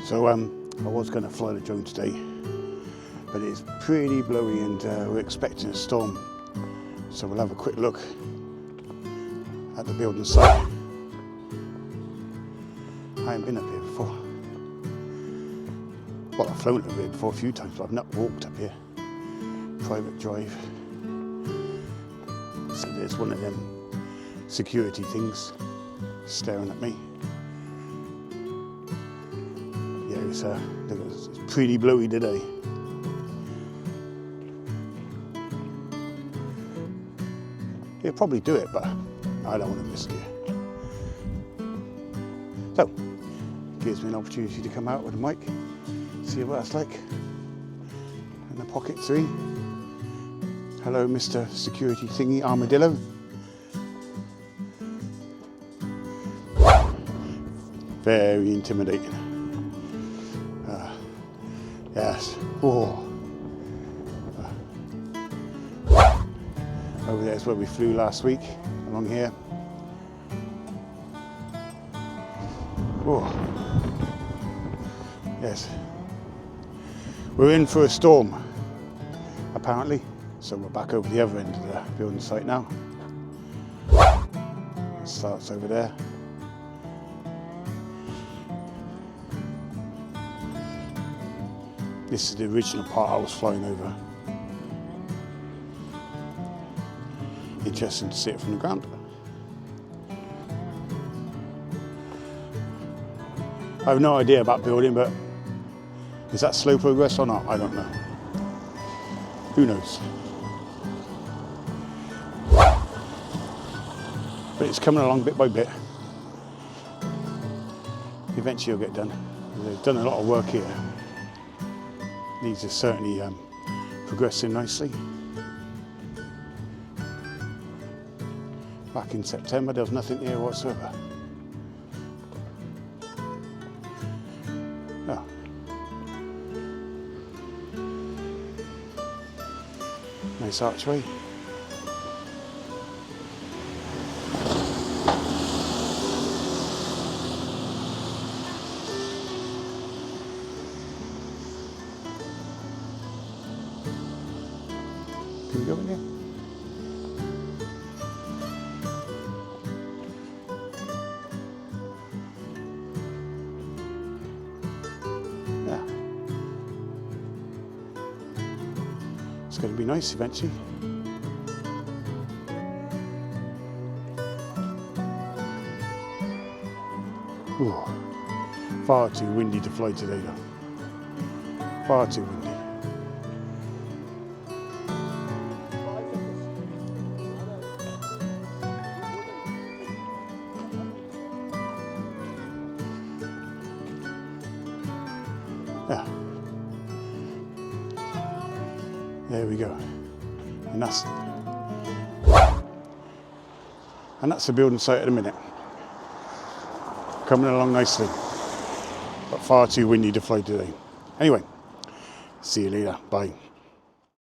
So I was going to fly the drone today, but it's pretty blowy and we're expecting a storm. So we'll have a quick look at the building site. I haven't been up here before. Well, I've flown over here before a few times, but I've not walked up here. Private drive. So there's one of them security things staring at me. Yeah, it's pretty blowy today. He'll probably do it, but I don't want to miss it. So, gives me an opportunity to come out with a mic, see what that's like. And the pocket 3. Hello, Mr. Security Thingy Armadillo. Very intimidating. Yes. Whoa. Over there is where we flew last week, along here. Whoa. Yes. We're in for a storm, apparently. So we're back over the other end of the building site now. It starts over there. This is the original part I was flying over. Interesting to see it from the ground. I have no idea about building, but is that slow progress or not? I don't know. Who knows? But it's coming along bit by bit. Eventually it'll get done. They've done a lot of work here. These are certainly progressing nicely. Back in September there was nothing here whatsoever. Oh. Nice archway. Can we go in there? Yeah. It's going to be nice eventually. Ooh, far too windy to fly today though. Far too windy. Yeah. There we go. And that's the building site at the minute. Coming along nicely, but far too windy to fly today. Anyway, see you later. Bye.